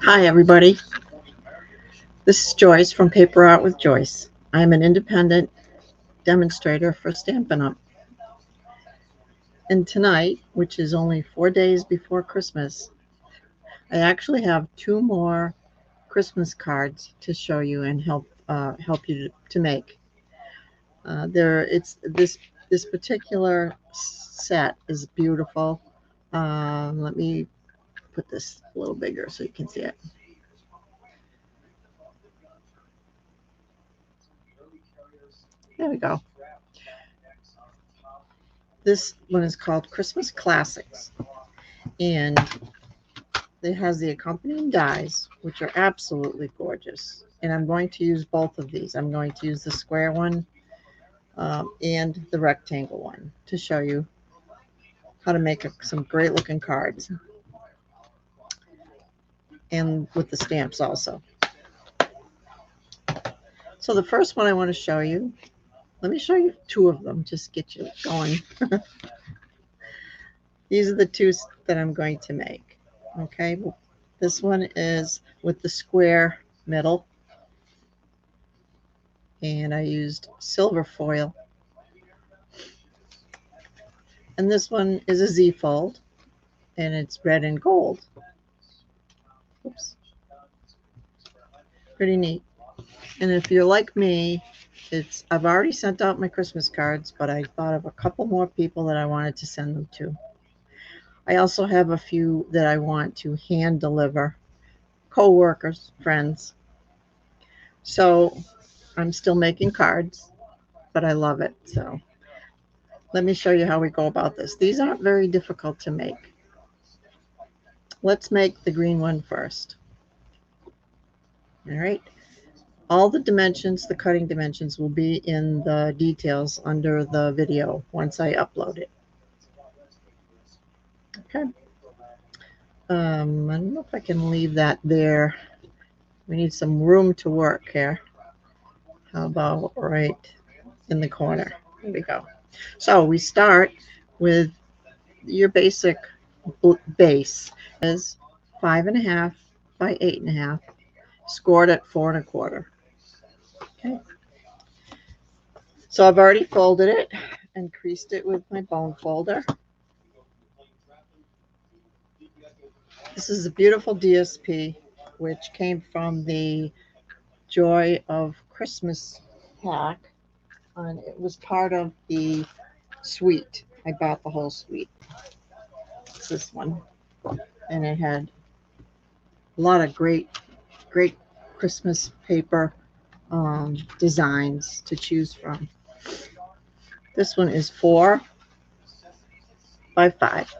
Hi, everybody. This is Joyce from Paper Art with Joyce. I'm an independent demonstrator for Stampin' Up! And tonight, which is only 4 days before Christmas, I actually have 2 more Christmas cards to show you and help you to make. This particular set is beautiful. Let me put this a little bigger so you can see it. There we go. This one is called Christmas Classics, and it has the accompanying dies, which are absolutely gorgeous. And I'm going to use both of these. I'm going to use the square one and the rectangle one to show you how to make some great looking cards, and with the stamps also. So the first one I want to show you, let me show you 2 of them, just get you going. These are the 2 that I'm going to make. Okay, this one is with the square middle, and I used silver foil. And this one is a Z fold, and it's red and gold. Oops. Pretty neat. And if you're like me, I've already sent out my Christmas cards, but I thought of a couple more people that I wanted to send them to. I also have a few that I want to hand deliver, co-workers, friends. So I'm still making cards, but I love it. So let me show you how we go about this. These aren't very difficult to make. Let's make the green one first. All right. All the dimensions, the cutting dimensions, will be in the details under the video once I upload it. Okay. I don't know if I can leave that there. We need some room to work here. How about right in the corner? There we go. So we start with your basic base. Is 5.5 by 8.5, scored at 4 1/4. Okay. So I've already folded it and creased it with my bone folder. This is a beautiful DSP, which came from the Joy of Christmas pack, and it was part of the suite. I bought the whole suite. It's this one, and it had a lot of great Christmas paper designs to choose from. This one is 4 by 5,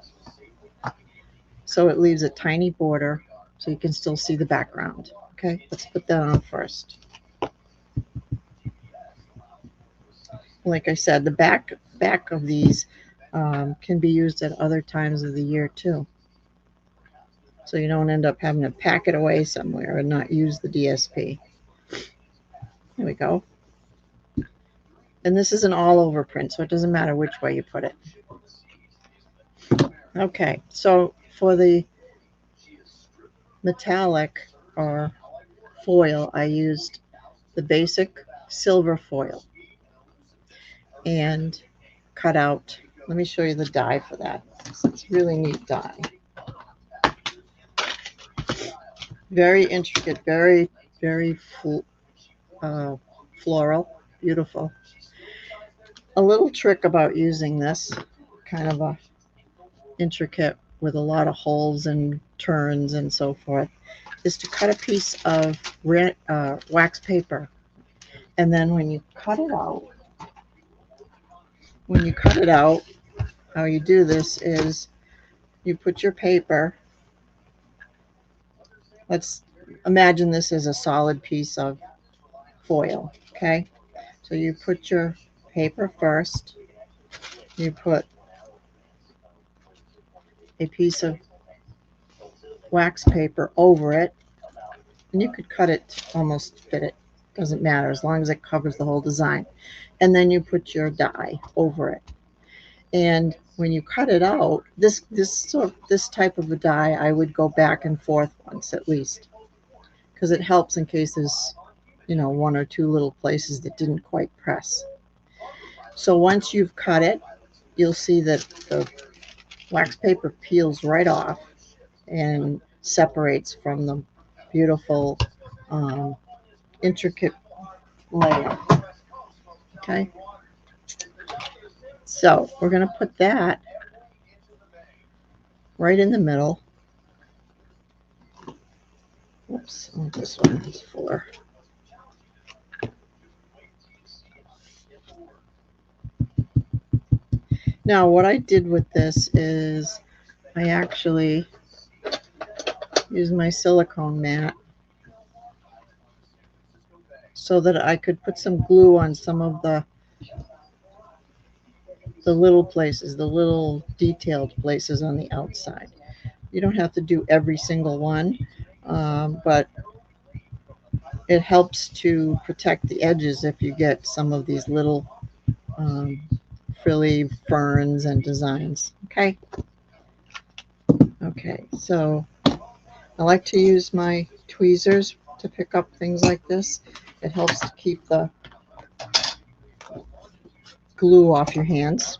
so it leaves a tiny border so you can still see the background. Okay, let's put that on first. Like I said, the back of these can be used at other times of the year too, so you don't end up having to pack it away somewhere and not use the DSP. There we go. And this is an all over print, so it doesn't matter which way you put it. Okay, so for the metallic or foil, I used the basic silver foil and cut out. Let me show you the die for that. It's a really neat die. Very intricate, very floral, beautiful. A little trick about using this, kind of a intricate with a lot of holes and turns and so forth, is to cut a piece of wax paper, and then when you cut it out, how you do this is you put your paper, let's imagine this is a solid piece of foil, okay? So you put your paper first, you put a piece of wax paper over it, and you could cut it, almost fit it, doesn't matter as long as it covers the whole design. And then you put your die over it, and when you cut it out, this type of a die, I would go back and forth once at least, because it helps in case there's, you know, one or two little places that didn't quite press. So once you've cut it, you'll see that the wax paper peels right off and separates from the beautiful intricate layer. Okay, so we're going to put that right in the middle. Whoops, oh, this one is fuller. Now what I did with this is I actually used my silicone mat so that I could put some glue on some of the little places, the little detailed places on the outside. You don't have to do every single one, but it helps to protect the edges if you get some of these little frilly ferns and designs. Okay. Okay, so I like to use my tweezers to pick up things like this. It helps to keep the glue off your hands.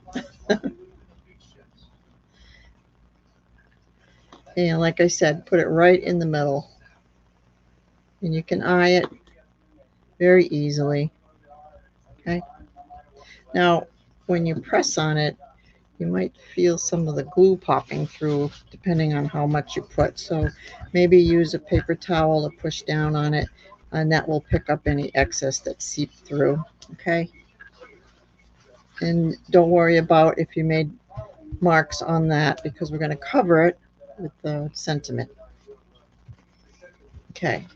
And like I said, put it right in the middle. And you can eye it very easily. Okay. Now, when you press on it, you might feel some of the glue popping through depending on how much you put. So maybe use a paper towel to push down on it, and that will pick up any excess that seeped through. Okay. And don't worry about if you made marks on that, because we're going to cover it with the sentiment. Okay.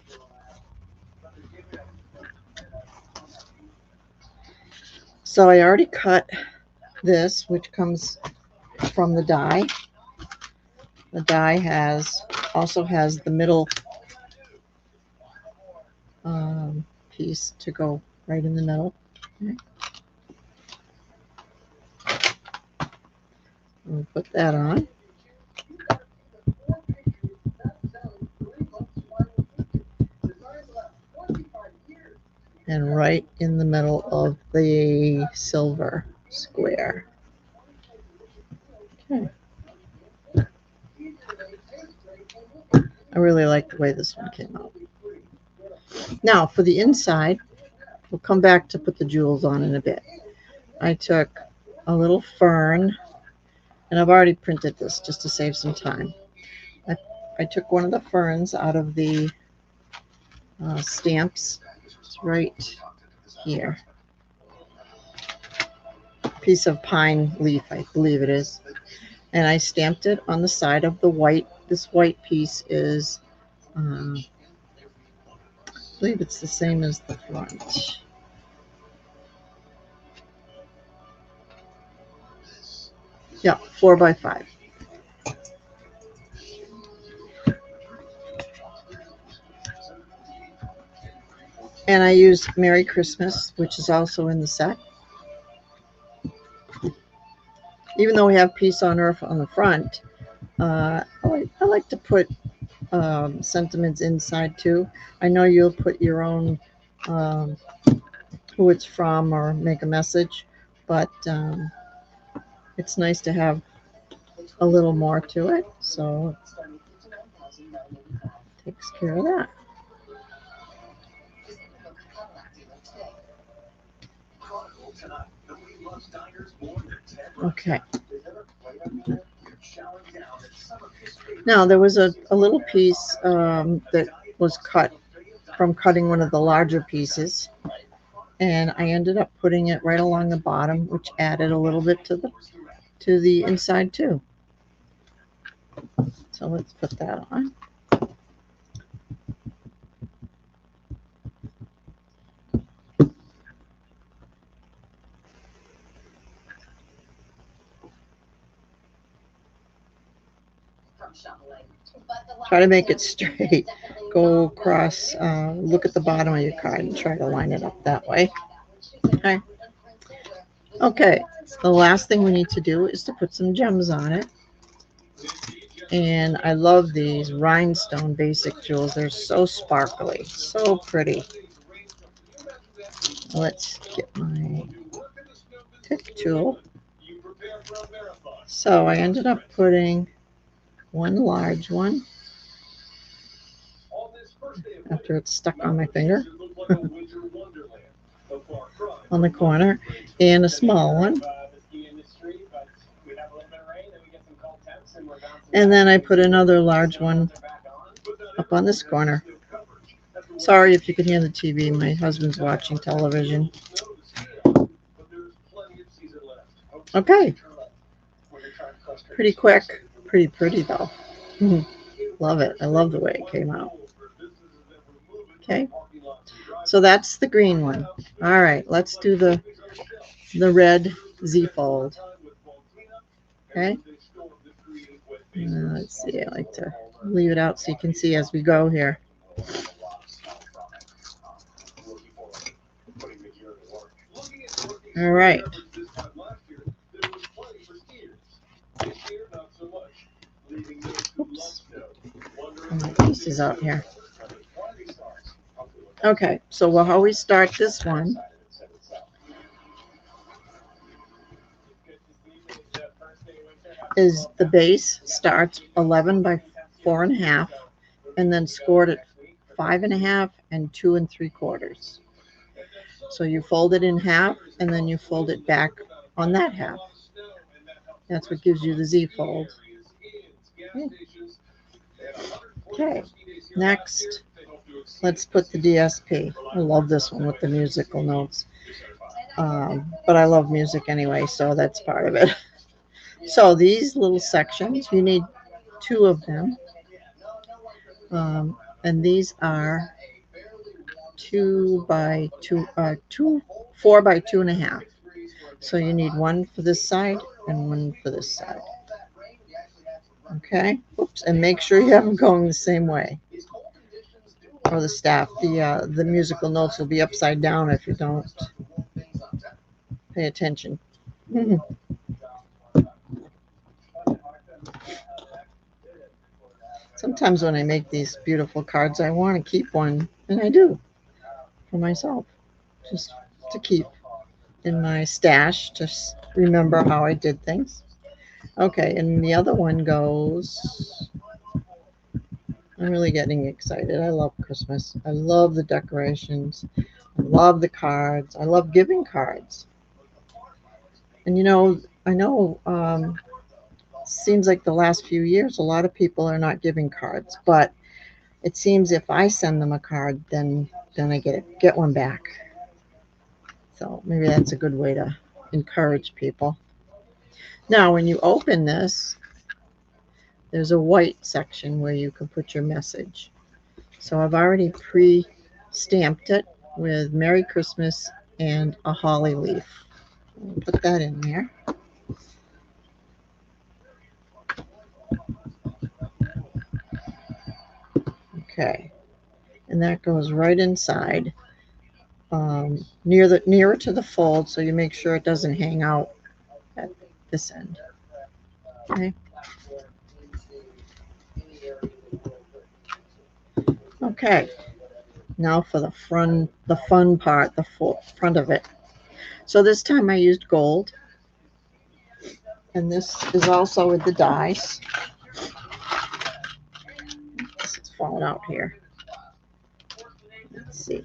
So I already cut this, which comes from the die. The die also has the middle piece to go right in the middle. Okay. We'll put that on. And right in the middle of the silver square. Okay. I really like the way this one came out. Now for the inside, we'll come back to put the jewels on in a bit. I took a little fern, and I've already printed this just to save some time. I took one of the ferns out of the stamps. It's right here. Piece of pine leaf, I believe it is. And I stamped it on the side of the white. This white piece is, I believe it's the same as the front. Yeah, 4 by 5. And I used Merry Christmas, which is also in the set. Even though we have Peace on Earth on the front, I like to put sentiments inside too. I know you'll put your own who it's from or make a message, but it's nice to have a little more to it, so it takes care of that. Okay. Now there was a little piece that was cut from cutting one of the larger pieces, and I ended up putting it right along the bottom, which added a little bit to the inside too. So let's put that on. Try to make it straight. Go across, look at the bottom of your card and try to line it up that way. Okay. Okay, The last thing we need to do is to put some gems on it. And I love these rhinestone basic jewels. They're so sparkly, so pretty. Let's get my pick tool. So I ended up putting one large one after it's stuck on my finger on the corner, and a small one. And then I put another large one up on this corner. Sorry if you can hear the TV. My husband's watching television. Okay. Pretty quick. Pretty though. Love it. I love the way it came out. Okay. So that's the green one. All right. Let's do the red Z-fold. Okay. Let's see. I like to leave it out so you can see as we go here. All right. Oops. My piece is out here. Okay, so we'll always start this one. Is the base starts 11 by 4.5, and then scored at 5.5 and 2 3/4. So you fold it in half, and then you fold it back on that half. That's what gives you the Z fold. Okay, next, let's put the DSP. I love this one with the musical notes. But I love music anyway, so that's part of it. So these little sections, you need 2 of them. And these are 4 by 2.5. So you need one for this side and one for this side. Okay. Oops. And make sure you have them going the same way. Or the staff. The musical notes will be upside down if you don't pay attention. Sometimes when I make these beautiful cards, I want to keep one, and I do, for myself, just to keep in my stash, just remember how I did things. Okay, and the other one goes, I'm really getting excited. I love Christmas. I love the decorations. I love the cards. I love giving cards. And I know seems like the last few years, a lot of people are not giving cards, but it seems if I send them a card, then I get one back. So maybe that's a good way to encourage people. Now, when you open this, there's a white section where you can put your message. So I've already pre-stamped it with Merry Christmas and a holly leaf. I'll put that in there. Okay, and that goes right inside, nearer to the fold, so you make sure it doesn't hang out at this end. Okay. Okay. Now for the fun part, the front of it. So this time I used gold, and this is also with the dies. This is falling out here. Let's see.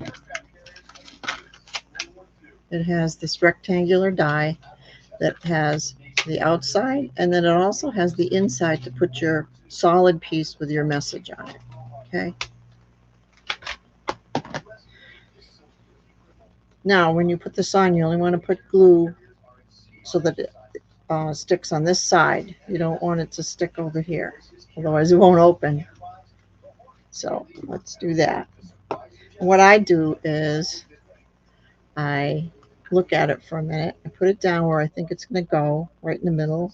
It has this rectangular die that has the outside, and then it also has the inside to put your solid piece with your message on it. Okay. Now, when you put this on, you only want to put glue so that it sticks on this side. You don't want it to stick over here, otherwise it won't open. So let's do that. What I do is I look at it for a minute. I put it down where I think it's going to go, right in the middle.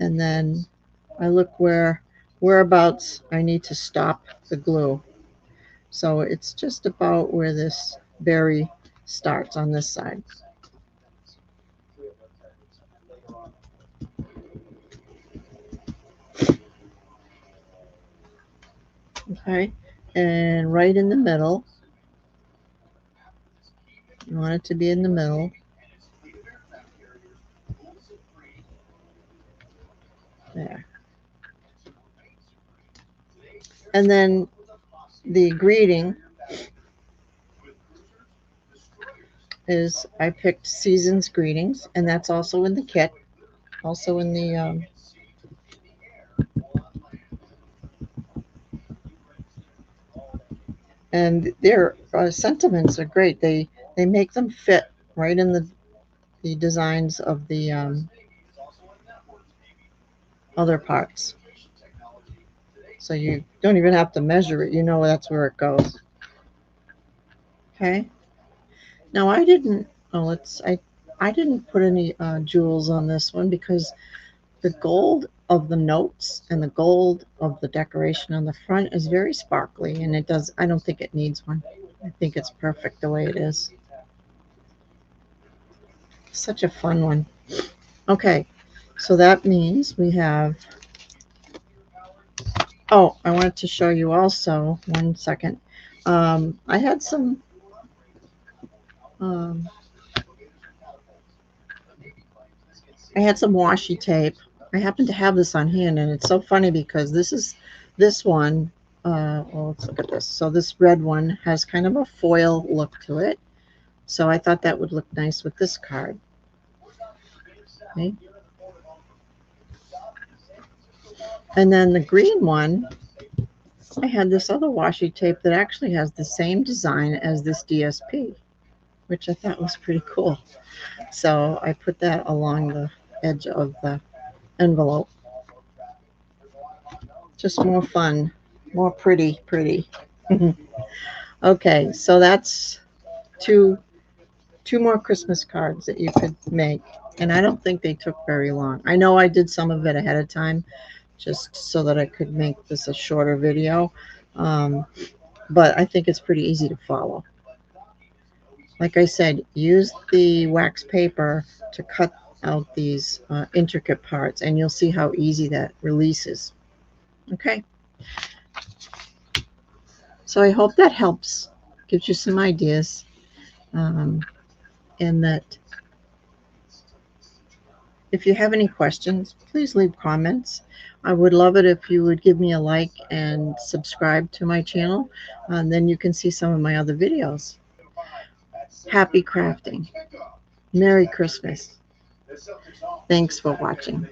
And then I look whereabouts I need to stop the glue. So it's just about where this berry starts on this side. Okay, and right in the middle, you want it to be in the middle. There. And then the greeting is I picked Season's Greetings, and that's also in the kit, also in the and their sentiments are great. They make them fit right in the designs of the other parts, so you don't even have to measure it. You know that's where it goes. Okay. Now I didn't. Oh, I didn't put any jewels on this one because the gold of the notes and the gold of the decoration on the front is very sparkly, and it does. I don't think it needs one. I think it's perfect the way it is. Such a fun one. Okay, so that means we have. Oh, I wanted to show you also. 1 second. I had some. Um, I had some washi tape. I happen to have this on hand, and it's so funny because this one. Well, let's look at this. So this red one has kind of a foil look to it. So I thought that would look nice with this card. Okay. And then the green one, I had this other washi tape that actually has the same design as this DSP, which I thought was pretty cool. So I put that along the edge of the envelope. Just more fun, more pretty. Okay, so that's two two more Christmas cards that you could make. And I don't think they took very long. I know I did some of it ahead of time just so that I could make this a shorter video. Um, but I think it's pretty easy to follow. Like I said, use the wax paper to cut out these intricate parts, and you'll see how easy that releases. Okay, so I hope that helps, gives you some ideas, and that if you have any questions, please leave comments. I would love it if you would give me a like and subscribe to my channel, and then you can see some of my other videos. Happy crafting. Merry Christmas. Thanks for watching.